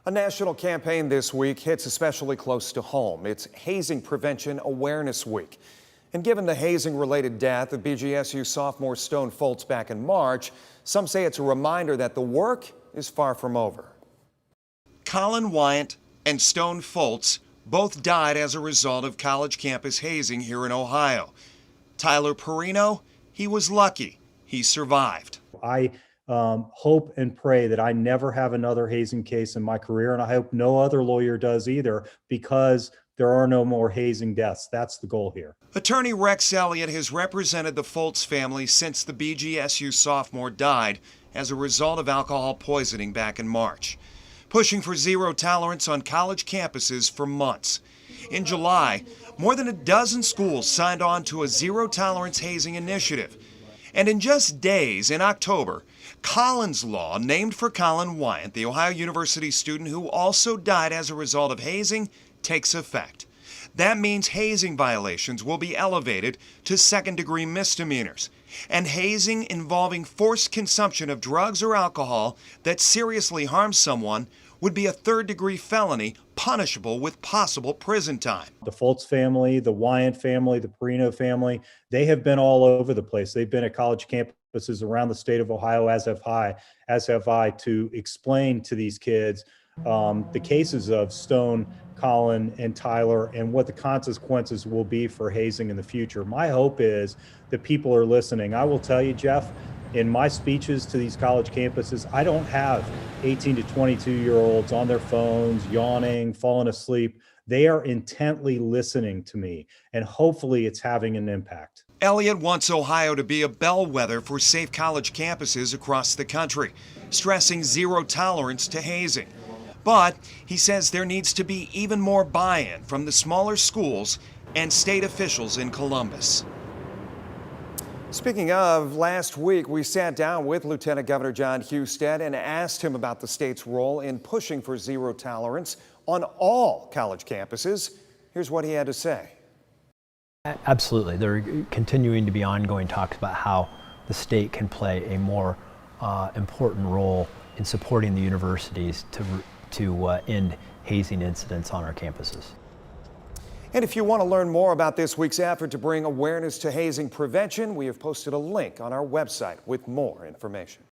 A national campaign this week hits especially close to home. It's Hazing Prevention Awareness Week. And given the hazing-related death of BGSU sophomore Stone Foltz back in March, some say it's a reminder that the work is far from over. Collin Wiant and Stone Foltz both died as a result of college campus hazing here in Ohio. Tyler Perino, he was lucky. He survived. I hope and pray that I never have another hazing case in my career, and I hope no other lawyer does either, because there are no more hazing deaths. That's the goal here. Attorney Rex Elliott has represented the Fultz family since the BGSU sophomore died as a result of alcohol poisoning back in March, pushing for zero tolerance on college campuses for months. In July, more than a dozen schools signed on to a zero tolerance hazing initiative. And in just days, in October, Collins Law, named for Collin Wiant, the Ohio University student who also died as a result of hazing, takes effect. That means hazing violations will be elevated to second-degree misdemeanors, and hazing involving forced consumption of drugs or alcohol that seriously harms someone would be a third-degree felony punishable with possible prison time. The Fultz family, the Wiant family, the Perino family, they have been all over the place. They've been at college campuses around the state of Ohio, as have I, to explain to these kids the cases of Stone, Collin, and Tyler, and what the consequences will be for hazing in the future. My hope is that people are listening. I will tell you, Jeff, in my speeches to these college campuses, I don't have 18 to 22-year-olds on their phones, yawning, falling asleep. They are intently listening to me, and hopefully it's having an impact. Elliott wants Ohio to be a bellwether for safe college campuses across the country, stressing zero tolerance to hazing. But he says there needs to be even more buy-in from the smaller schools and state officials in Columbus. Speaking of, last week we sat down with Lieutenant Governor John Husted and asked him about the state's role in pushing for zero tolerance on all college campuses. Here's what he had to say. Absolutely. There are continuing to be ongoing talks about how the state can play a more important role in supporting the universities to end hazing incidents on our campuses. And if you want to learn more about this week's effort to bring awareness to hazing prevention, we have posted a link on our website with more information.